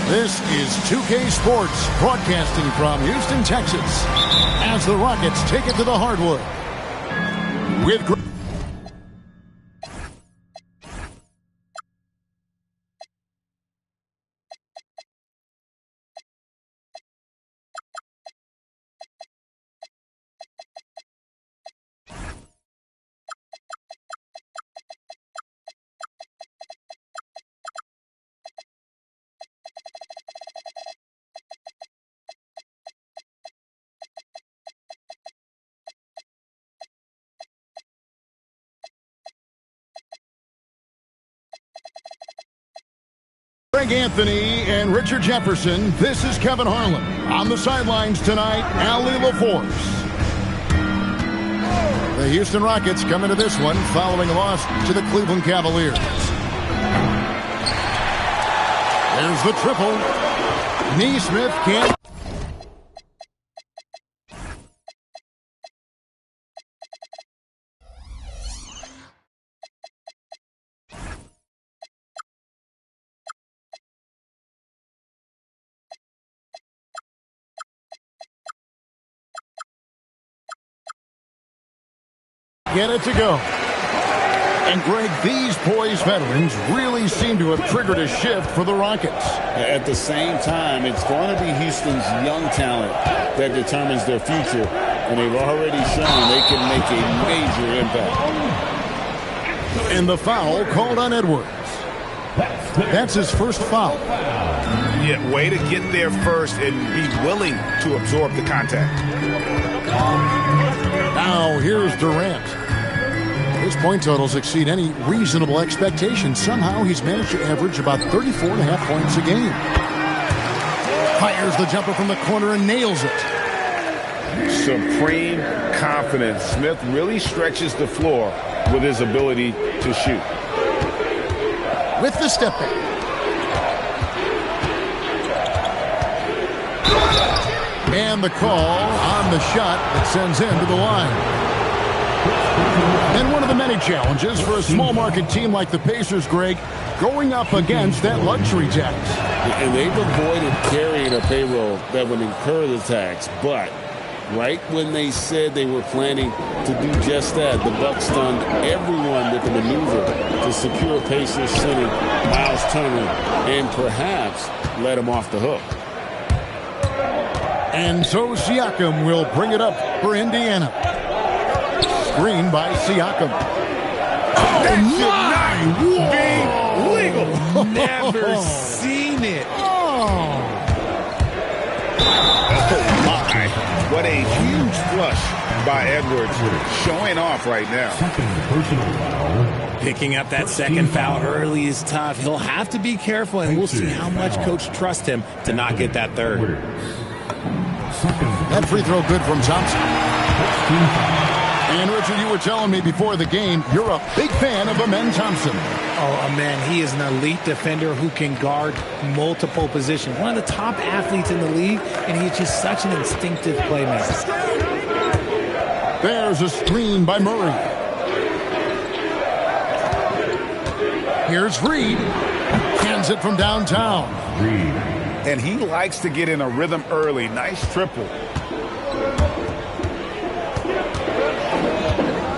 This is 2K Sports, broadcasting from Houston, Texas, as the Rockets take it to the hardwood. With Greg Anthony and Richard Jefferson, this is Kevin Harlan. On the sidelines tonight, Ali LaForce. The Houston Rockets come into this one following a loss to the Cleveland Cavaliers. There's the triple. Neesmith can't. Get it to go. And Greg, these poised veterans really seem to have triggered a shift for the Rockets. At the same time, it's going to be Houston's young talent that determines their future, and they've already shown they can make a major impact. And the foul called on Edwards. That's his first foul. Yeah, way to get there first and be willing to absorb the contact. Now here's Durant. His point totals exceed any reasonable expectation. Somehow he's managed to average about 34.5 points a game. Fires the jumper from the corner and nails it. Supreme confidence. Smith really stretches the floor with his ability to shoot. With the step back. And the call on the shot that sends him to the line. And one of the many challenges for a small market team like the Pacers, Greg, going up against that luxury tax. And they've avoided carrying a payroll that would incur the tax, but right when they said they were planning to do just that, the Bucks stunned everyone with the maneuver to secure Pacers center Miles Turner and perhaps let him off the hook. And so Siakam will bring it up for Indiana. Screen by Siakam. That should not be legal. Never seen it. Oh, my. What a huge flush by Edwards. Showing off right now. Picking up that second foul early is tough. He'll have to be careful, and we'll see how much coach trusts him to not get that third. That free throw good from Thompson. And Richard, you were telling me before the game, you're a big fan of Amen Thompson. Oh, man, he is an elite defender who can guard multiple positions. One of the top athletes in the league, and he's just such an instinctive playmaker. There's a screen by Murray. Here's Reed. Cans it from downtown. And he likes to get in a rhythm early. Nice triple.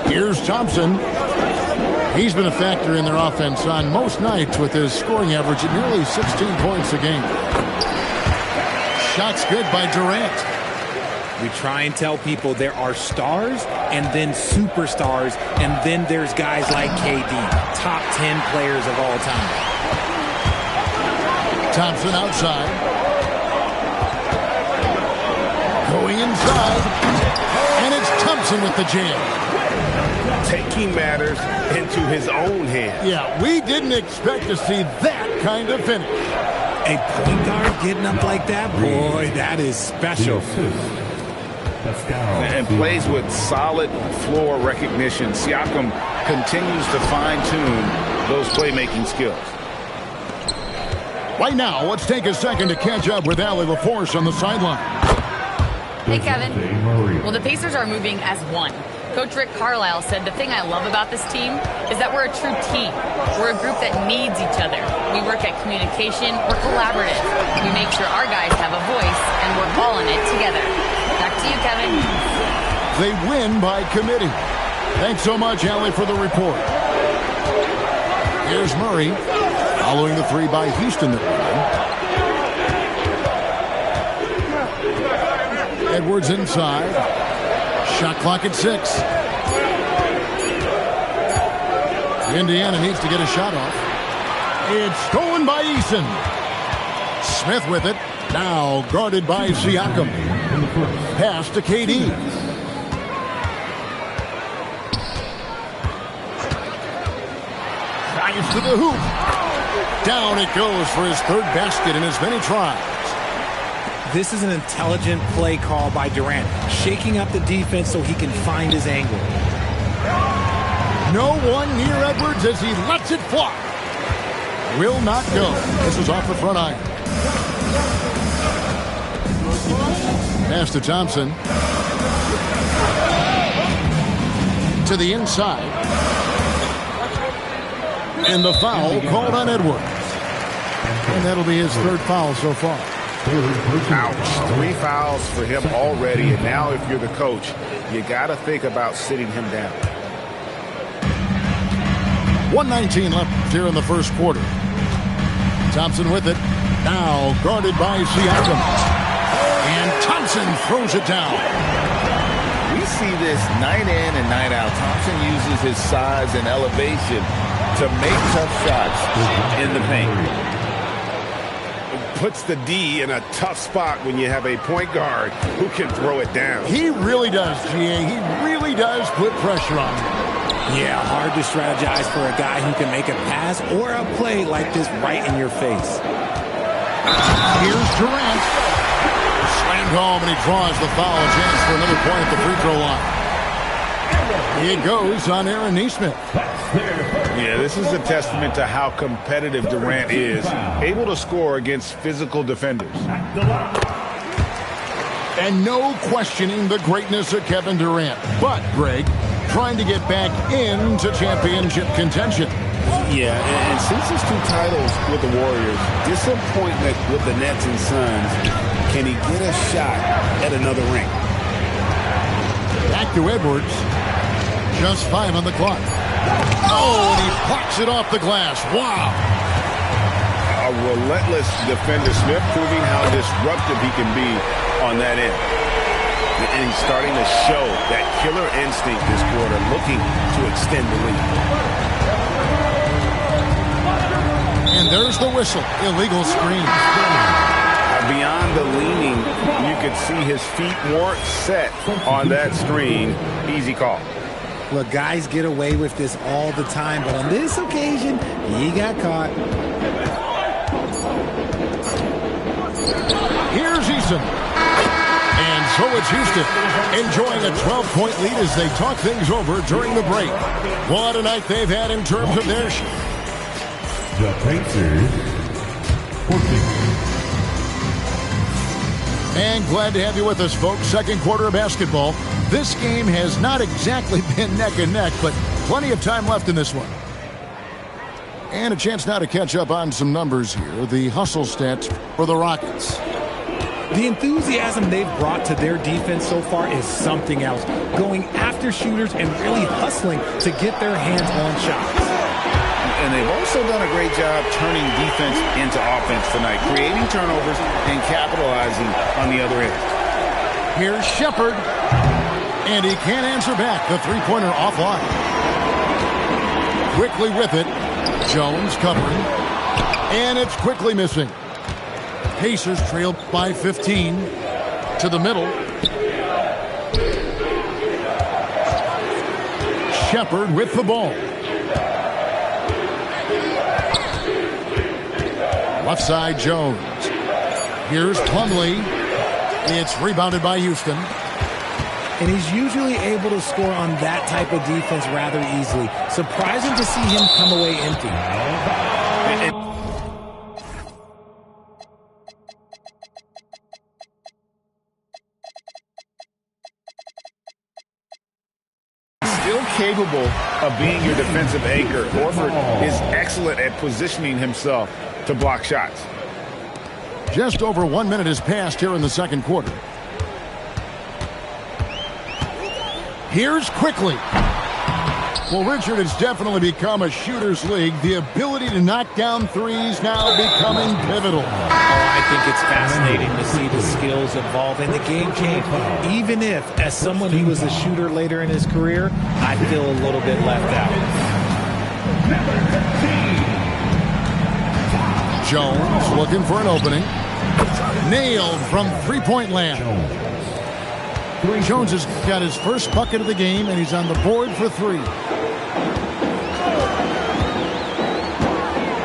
Here's Thompson. He's been a factor in their offense on most nights with his scoring average at nearly 16 points a game. Shots good by Durant. We try and tell people there are stars and then superstars, and then there's guys like KD, top 10 players of all time. Thompson outside. Going inside. And it's Thompson with the jam. Taking matters into his own hands. Yeah, we didn't expect to see that kind of finish. A point guard getting up like that, boy, that is special. And plays with solid floor recognition. Siakam continues to fine-tune those playmaking skills. Right now, let's take a second to catch up with Ali LaForce on the sideline. Hey, Kevin. Well, the Pacers are moving as one. Coach Rick Carlisle said, "The thing I love about this team is that we're a true team. We're a group that needs each other. We work at communication. We're collaborative. We make sure our guys have a voice, and we're all in it together." Back to you, Kevin. They win by committee. Thanks so much, Allie, for the report. Here's Murray, following the three by Houston. Edwards inside. Shot clock at 6. Indiana needs to get a shot off. It's stolen by Eason. Smith with it. Now guarded by Siakam. Pass to KD. Drives to the hoop. Down it goes for his third basket in as many tries. This is an intelligent play call by Durant, shaking up the defense so he can find his angle. No one near Edwards as he lets it fly. Will not go. This is off the front iron. Pass to Thompson. To the inside. And the foul called on Edwards. And that'll be his third foul so far. Ouch. 3 fouls for him already. And now if you're the coach, you got to think about sitting him down. 1:19 left here in the first quarter. Thompson with it. Now guarded by Siakam. And Thompson throws it down. We see this night in and night out. Thompson uses his size and elevation to make tough shots in the paint. Puts the D in a tough spot when you have a point guard who can throw it down. He really does, GA. He really does put pressure on him. Yeah, hard to strategize for a guy who can make a pass or a play like this right in your face. Here's Durant. Slammed home, and he draws the foul. A chance for another point at the free throw line. It goes on Aaron Nesmith. Yeah, this is a testament to how competitive Durant is, able to score against physical defenders. And no questioning the greatness of Kevin Durant. But, Greg, trying to get back into championship contention. Yeah, and since his 2 titles with the Warriors, disappointment with the Nets and Suns, can he get a shot at another ring? Back to Edwards. Just 5 on the clock. Oh, and he plucks it off the glass. Wow. A relentless defender. Smith proving how disruptive he can be on that end. And he's starting to show that killer instinct this quarter, looking to extend the lead. And there's the whistle. Illegal screen. Beyond the leaning, you could see his feet more set on that screen. Easy call. Look, guys get away with this all the time, but on this occasion, he got caught. Here's Eason. And so it's Houston, enjoying a 12-point lead as they talk things over during the break. What a night they've had in terms of their... The Pacers, 14. And glad to have you with us, folks. Second quarter of basketball. This game has not exactly been neck and neck, but plenty of time left in this one. And a chance now to catch up on some numbers here. The hustle stats for the Rockets. The enthusiasm they've brought to their defense so far is something else. Going after shooters and really hustling to get their hands on shots. And they've also done a great job turning defense into offense tonight, creating turnovers and capitalizing on the other end. Here's Shepherd. And he can't answer back. The three-pointer offline. Quickly with it. Jones covering. And it's quickly missing. Pacers trailed by 15. To the middle. Shepherd with the ball. Left side, Jones. Here's Plumlee. It's rebounded by Houston. And he's usually able to score on that type of defense rather easily. Surprising to see him come away empty. capable of being your defensive anchor. Horford is excellent at positioning himself to block shots. Just over 1 minute has passed here in the second quarter. Here's quickly. Well, Richard, it's definitely become a shooter's league. The ability to knock down threes now becoming pivotal. I think it's fascinating to see the skills evolve and the game change. Even if, as someone who was a shooter later in his career, I feel a little bit left out. Jones looking for an opening. Nailed from three-point land. Jones has got his first bucket of the game, and he's on the board for three.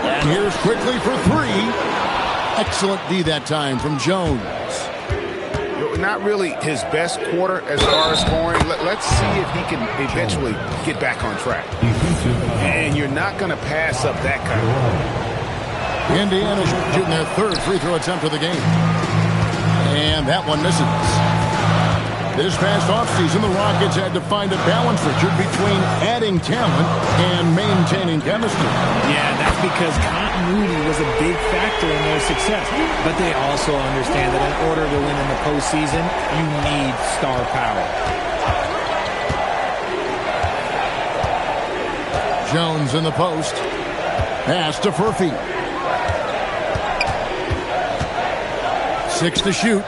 And here's quickly for three. Excellent D that time from Jones. Not really his best quarter as far as scoring. Let's see if he can eventually get back on track. And you're not going to pass up that kind of ball. Indiana shooting their third free throw attempt of the game. And that one misses. This past offseason, the Rockets had to find a balance, Richard, between adding talent and maintaining chemistry. Yeah, that's because continuity was a big factor in their success. But they also understand that in order to win in the postseason, you need star power. Jones in the post. Pass to Furphy. 6 to shoot.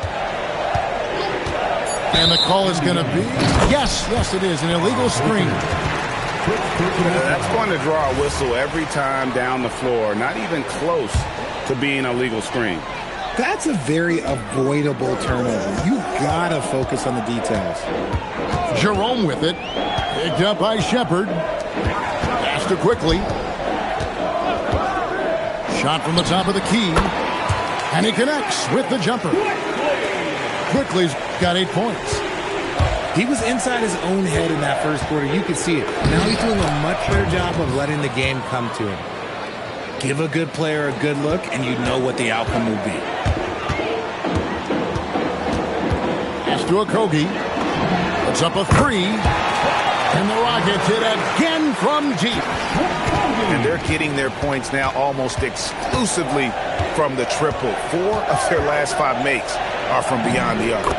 And the call is going to be, yes, it is, an illegal screen. That's going to draw a whistle every time down the floor, not even close to being a legal screen. That's a very avoidable turnover. You got to focus on the details. Jerome with it. Picked up by Shepard. Pass to Quickly. Shot from the top of the key. And he connects with the jumper. Quickly's got 8 points. He was inside his own head in that first quarter. You could see it. Now he's doing a much better job of letting the game come to him. Give a good player a good look, and you know what the outcome will be. Pass to Okogie. Puts up a three. And the Rockets hit again from deep. And they're getting their points now almost exclusively from the triple. 4 of their last 5 makes are from beyond the arc.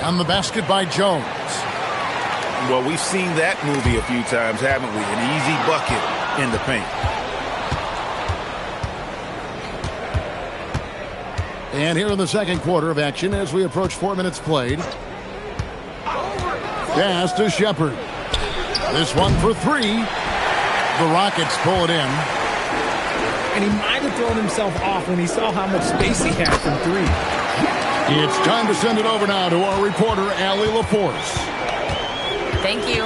On the basket by Jones. Well, we've seen that movie a few times, haven't we? An easy bucket in the paint. And here in the second quarter of action as we approach 4 minutes played. Pass to Shepard. This one for three. The Rockets pull it in. And he might have thrown himself off when he saw how much space he had from three. It's time to send it over now to our reporter, Allie LaForce. Thank you.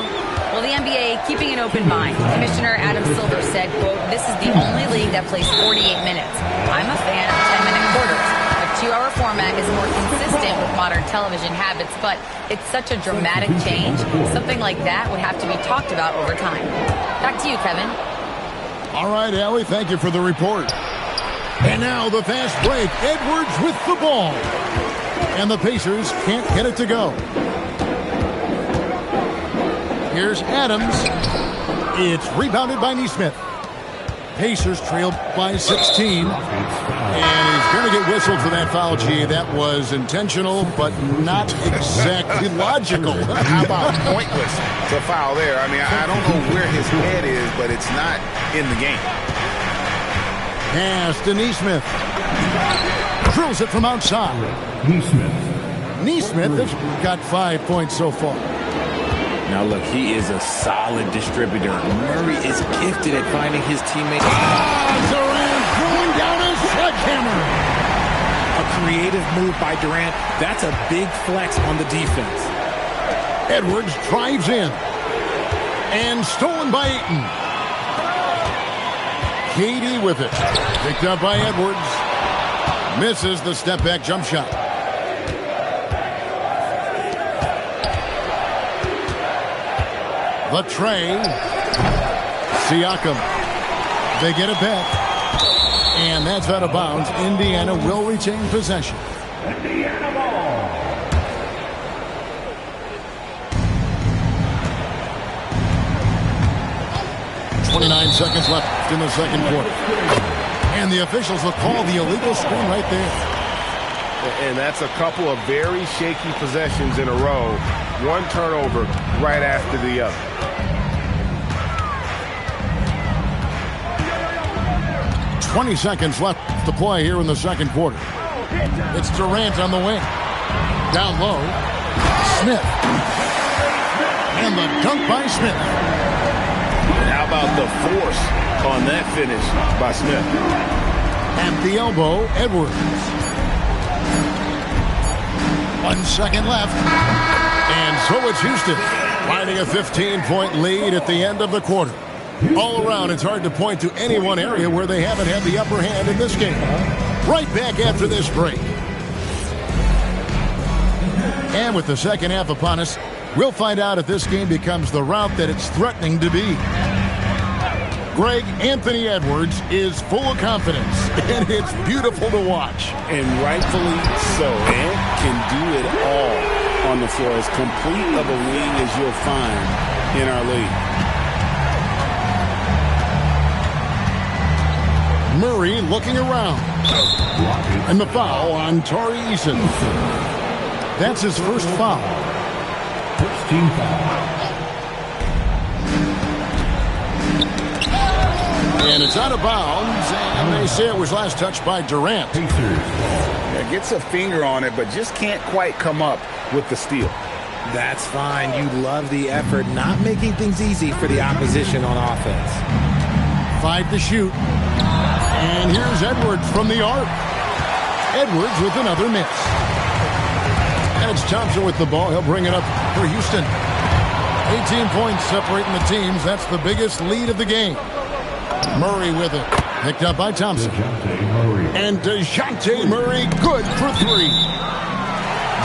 Well, the NBA keeping an open mind. Commissioner Adam Silver said, quote, "This is the only league that plays 48 minutes. I'm a fan of 10-minute quarters. A 2-hour format is more consistent with modern television habits, but it's such a dramatic change. Something like that would have to be talked about over time." Back to you, Kevin. All right, Allie, thank you for the report. And now the fast break. Edwards with the ball. And the Pacers can't get it to go. Here's Adams. It's rebounded by Nesmith. Pacers trail by 16. And he's going to get whistled for that foul, G. That was intentional, but not exactly logical. How about pointless to foul there? I mean, I don't know where his head is, but it's not in the game. Pass to Nesmith. Drills it from outside. Nesmith has got 5 points so far. Now look, he is a solid distributor. Murray is gifted at finding his teammates. Durant throwing down his sledgehammer. A creative move by Durant. That's a big flex on the defense. Edwards drives in. And stolen by Ayton. Katie with it. Picked up by Edwards. Misses the step-back jump shot. The tray. Siakam. They get it back. And that's out of bounds. Indiana will retain possession. Indiana ball. 29 seconds left in the second quarter. And the officials will call the illegal screen right there. And that's a couple of very shaky possessions in a row. One turnover right after the other. .20 seconds left to play here in the second quarter. It's Durant on the wing. Down low. Smith. And the dunk by Smith. And how about the force on that finish by Smith? At the elbow, Edwards. 1 second left. And so it's Houston finding a 15-point lead at the end of the quarter. All around, it's hard to point to any one area where they haven't had the upper hand in this game. Right back after this break. And with the second half upon us, we'll find out if this game becomes the route that it's threatening to be. Greg, Anthony Edwards is full of confidence, and it's beautiful to watch. And rightfully so. Ant can do it all on the floor. As complete of a wing as you'll find in our league. Murray looking around. And the foul on Tari Eason. That's his first foul. First team foul. And it's out of bounds, and they say it was last touched by Durant. Yeah, gets a finger on it, but just can't quite come up with the steal. That's fine. You love the effort, not making things easy for the opposition on offense. 5 to shoot. And here's Edwards from the arc. Edwards with another miss. And it's Thompson with the ball. He'll bring it up for Houston. 18 points separating the teams. That's the biggest lead of the game. Murray with it. Picked up by Thompson. And DeJounte Murray good for 3.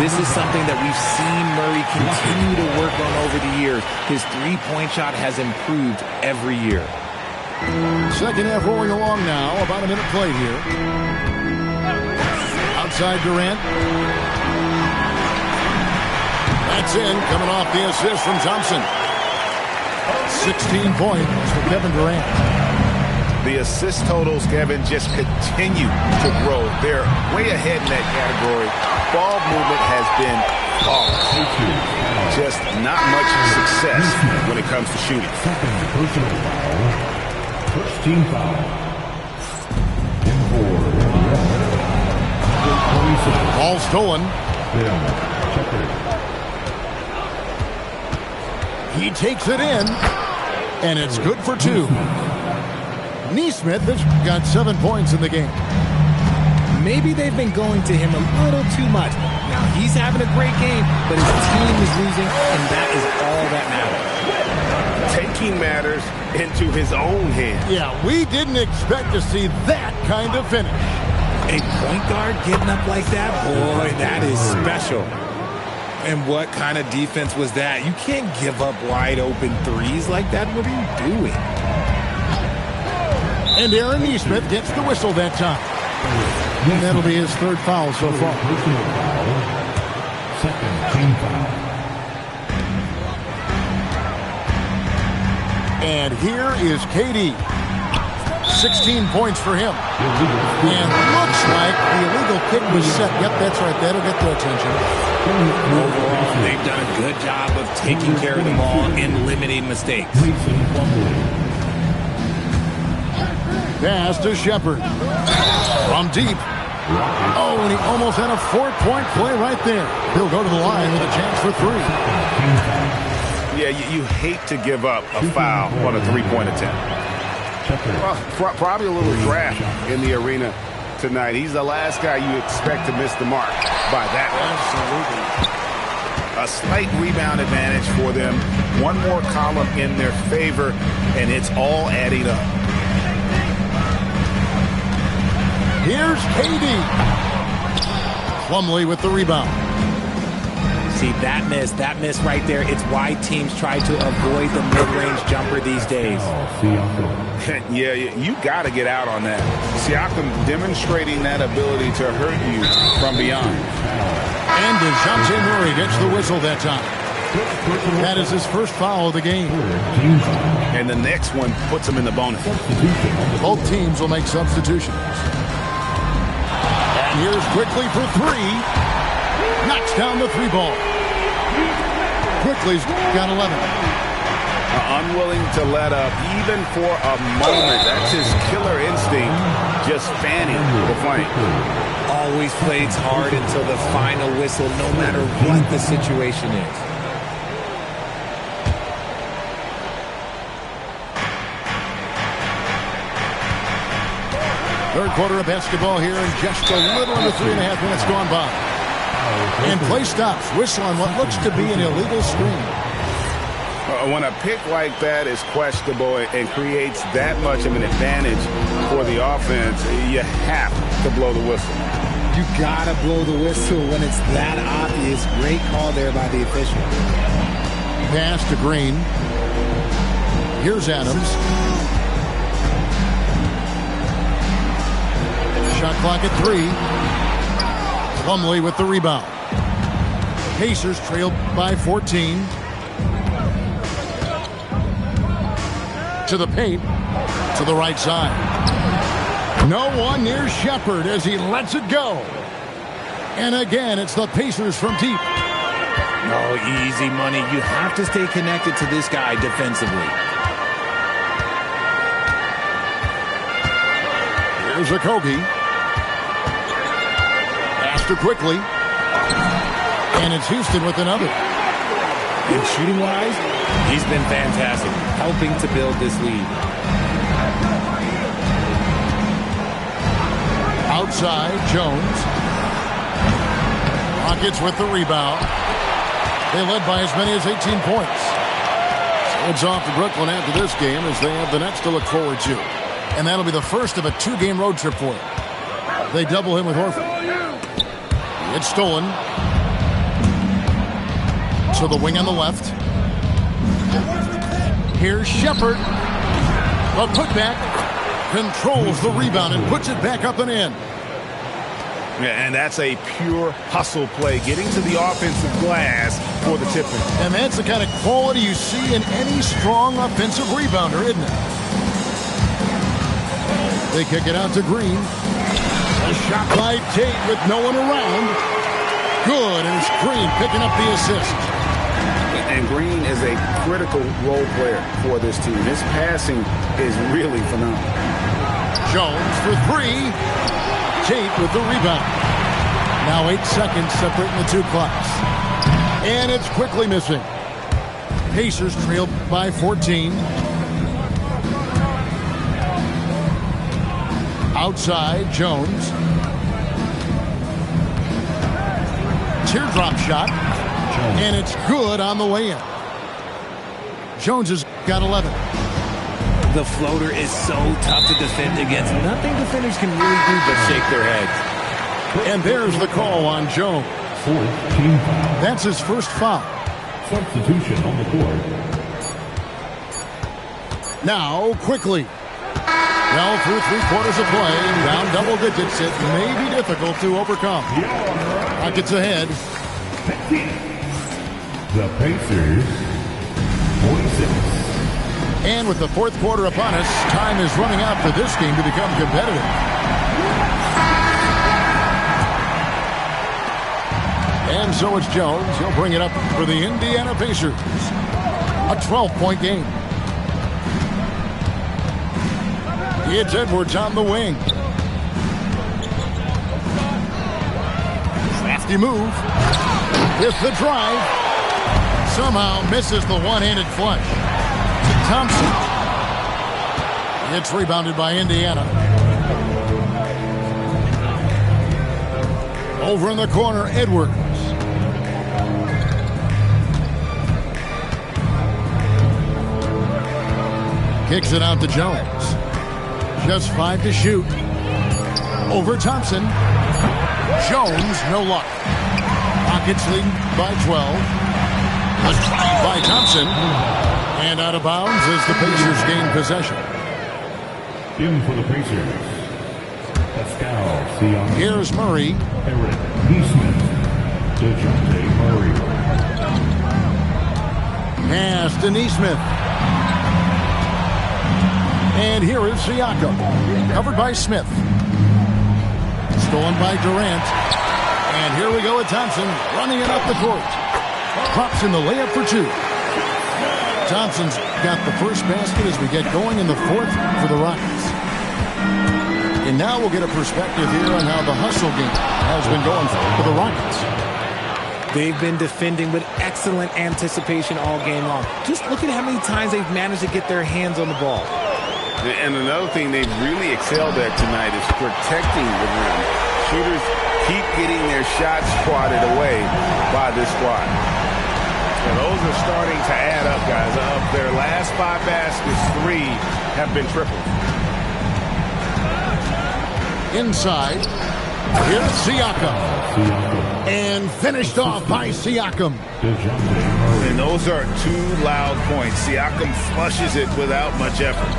This is something that we've seen Murray continue to work on over the years. His three-point shot has improved every year. Second half rolling along now. About a minute played here. Outside Durant. That's in. Coming off the assist from Thompson. 16 points for Kevin Durant. The assist totals, Kevin, just continue to grow. They're way ahead in that category. Ball movement has been flawless. Just not much success when it comes to shooting. Second personal foul. First team foul. Ball stolen. He takes it in, and it's good for 2. Neesmith has got 7 points in the game. Maybe they've been going to him a little too much. Now, he's having a great game, but his team is losing, and that is all that matters. Taking matters into his own hands. Yeah, we didn't expect to see that kind of finish. A point guard getting up like that? Boy, that is special. And what kind of defense was that? You can't give up wide open threes like that. What are you doing? And Aaron Neesmith gets the whistle that time. And that'll be his third foul so far. Second team foul. And here is KD. 16 points for him. And looks like the illegal kick was set. Yep, that's right. That'll get their attention. Overall, they've done a good job of taking care of the ball and limiting mistakes. Pass to Shepard. From deep. Oh, and he almost had a 4-point play right there. He'll go to the line with a chance for 3. Yeah, you hate to give up a foul on a three-point attempt. Probably a little draft in the arena tonight. He's the last guy you expect to miss the mark by that. Absolutely. A slight rebound advantage for them. One more column in their favor, and it's all adding up. Here's KD. Plumlee with the rebound. See, that miss right there, it's why teams try to avoid the mid-range jumper these days. Yeah, you got to get out on that. Siakam demonstrating that ability to hurt you from beyond. And DeJounte Murray gets the whistle that time. That is his first foul of the game. And the next one puts him in the bonus. Both teams will make substitutions. And here's Quickly for three. Knocks down the three ball. Quickly's got 11. Unwilling to let up even for a moment. That's his killer instinct, just fanning the flame. Always plays hard until the final whistle, no matter what the situation is. Third quarter of basketball here, and just a little under 3.5 minutes gone by. And play stops. Whistle on what looks to be an illegal screen. When a pick like that is questionable and creates that much of an advantage for the offense, you have to blow the whistle. You gotta blow the whistle when it's that obvious. Great call there by the official. Pass to Green. Here's Adams. Shot clock at 3. Plumlee with the rebound. Pacers trailed by 14. To the paint, to the right side. No one near Shepard as he lets it go. And again, it's the Pacers from deep. Oh, easy money. You have to stay connected to this guy defensively. Here's Okogie. Pass to Quickly. And it's Houston with another. And shooting-wise, he's been fantastic, helping to build this lead. Outside, Jones. Rockets with the rebound. They led by as many as 18 points. So it's off to Brooklyn after this game as they have the Nets to look forward to. And that'll be the first of a 2-game road trip for them. They double him with Horford. It's stolen. To the wing on the left. Here's Shepard. A putback. Controls the rebound and puts it back up and in. Yeah, and that's a pure hustle play, getting to the offensive glass for the tip-in. And that's the kind of quality you see in any strong offensive rebounder, isn't it? They kick it out to Green. A shot by Tate with no one around. Good, and it's Green picking up the assist. And Green is a critical role player for this team. His passing is really phenomenal. Jones for 3. Tate with the rebound. Now 8 seconds separating the two clocks. And it's Quickly missing. Pacers trailed by 14. Outside, Jones. Teardrop shot. And it's good on the way in. Jones has got 11. The floater is so tough to defend against. Nothing defenders can really do but shake their heads. And there's the call on Jones. That's his first foul. Substitution on the court. Now, Quickly. Now through 3/4 of play. Down double digits. It may be difficult to overcome. Rockets ahead. The Pacers, 46. And with the fourth quarter upon us, time is running out for this game to become competitive. And so it's Jones. He'll bring it up for the Indiana Pacers. A 12-point game. It's Edwards on the wing. Crafty move. With the drive. Somehow misses the one-handed flush. Thompson. It's rebounded by Indiana. Over in the corner, Edwards. Kicks it out to Jones. Just 5 to shoot. Over Thompson. Jones, no luck. Rockets leading by 12. A drive by Thompson. And out of bounds as the Pacers gain possession. In for the Pacers, Pascal Siakam. Here's Murray. Eric Neesmith. DeJounte Murray. Pass to Neesmith. And here is Siakam. Covered by Smith. Stolen by Durant. And here we go with Thompson running it up the court. Pops in the layup for two. Thompson's got the first basket as we get going in the fourth for the Rockets. And now we'll get a perspective here on how the hustle game has been going for the Rockets. They've been defending with excellent anticipation all game long. Just look at how many times they've managed to get their hands on the ball. And another thing they've really excelled at tonight is protecting the rim. Shooters keep getting their shots swatted away by this squad. And those are starting to add up, guys. Of their last 5 baskets, 3 have been triples. Inside, here's Siakam. And finished off by Siakam. And those are 2 loud points. Siakam flushes it without much effort.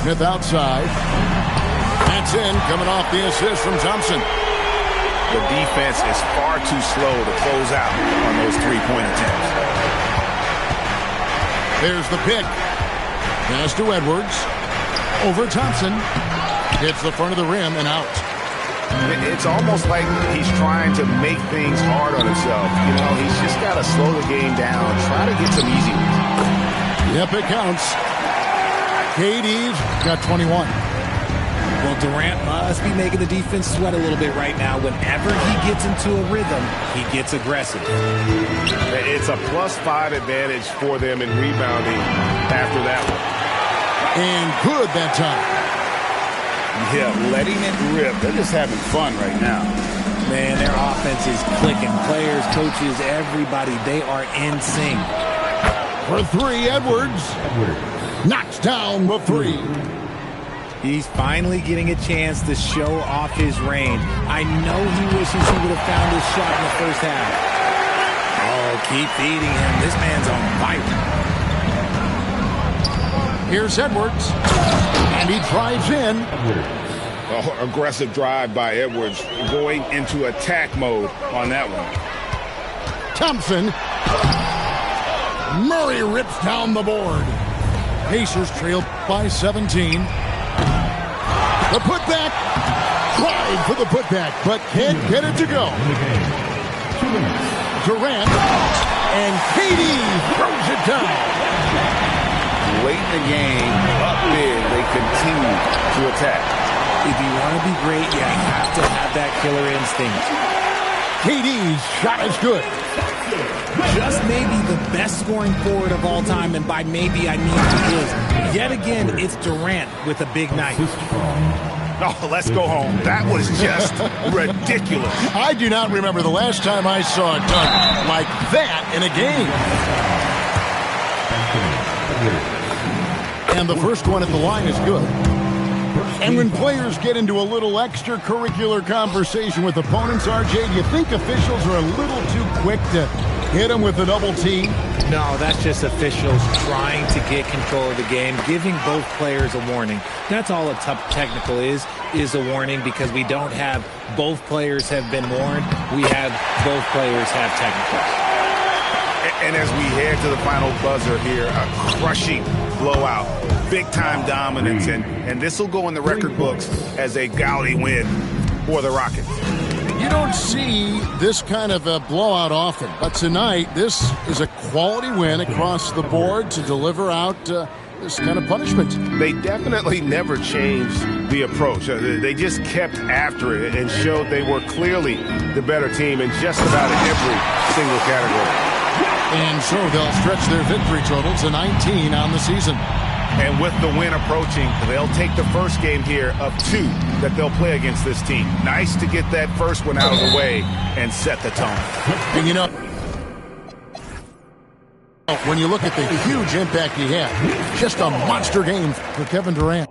Smith outside. That's in, coming off the assist from Thompson. The defense is far too slow to close out on those 3-point attempts. There's the pick. Pass to Edwards. Over Thompson. Hits the front of the rim and out. It's almost like he's trying to make things hard on himself. You know, he's just got to slow the game down. Try to get some easy ones. Yep, it counts. KD's got 21. Well, Durant must be making the defense sweat a little bit right now. Whenever he gets into a rhythm, he gets aggressive. It's a +5 advantage for them in rebounding after that one. And good that time. Yeah, letting it rip. They're just having fun right now. Man, their offense is clicking. Players, coaches, everybody, they are in sync. For 3, Edwards. Knocks down the 3. He's finally getting a chance to show off his range. I know he wishes he would have found his shot in the first half. Oh, keep feeding him. This man's on fire. Here's Edwards. And he drives in. Oh, aggressive drive by Edwards, going into attack mode on that one. Thompson. Murray rips down the board. Pacers trail by 17. The putback. Tried for the putback, but can't get it to go. Durant. And KD throws it down. Late in the game, up big, they continue to attack. If you want to be great, you have to have that killer instinct. KD's shot is good. Just maybe the best scoring forward of all time, and by maybe I mean he is. Yet again, it's Durant with a big night. Oh, let's go home. That was just ridiculous. I do not remember the last time I saw it done like that in a game. And the first one at the line is good. And when players get into a little extracurricular conversation with opponents, RJ, do you think officials are a little too quick to hit them with a double team? No, that's just officials trying to get control of the game, giving both players a warning. That's all a tough technical is a warning, because we don't have both players have been warned. We have both players have technicals. And as we head to the final buzzer here, a crushing blowout, big-time dominance, and this will go in the record books as a gaudy win for the Rockets. You don't see this kind of a blowout often, but tonight this is a quality win across the board to deliver out this kind of punishment. They definitely never changed the approach. They just kept after it and showed they were clearly the better team in just about every single category. And so they'll stretch their victory total to 19 on the season. And with the win approaching, they'll take the first game here of 2 that they'll play against this team. Nice to get that first one out of the way and set the tone. And you know, when you look at the huge impact he had, just a monster game for Kevin Durant.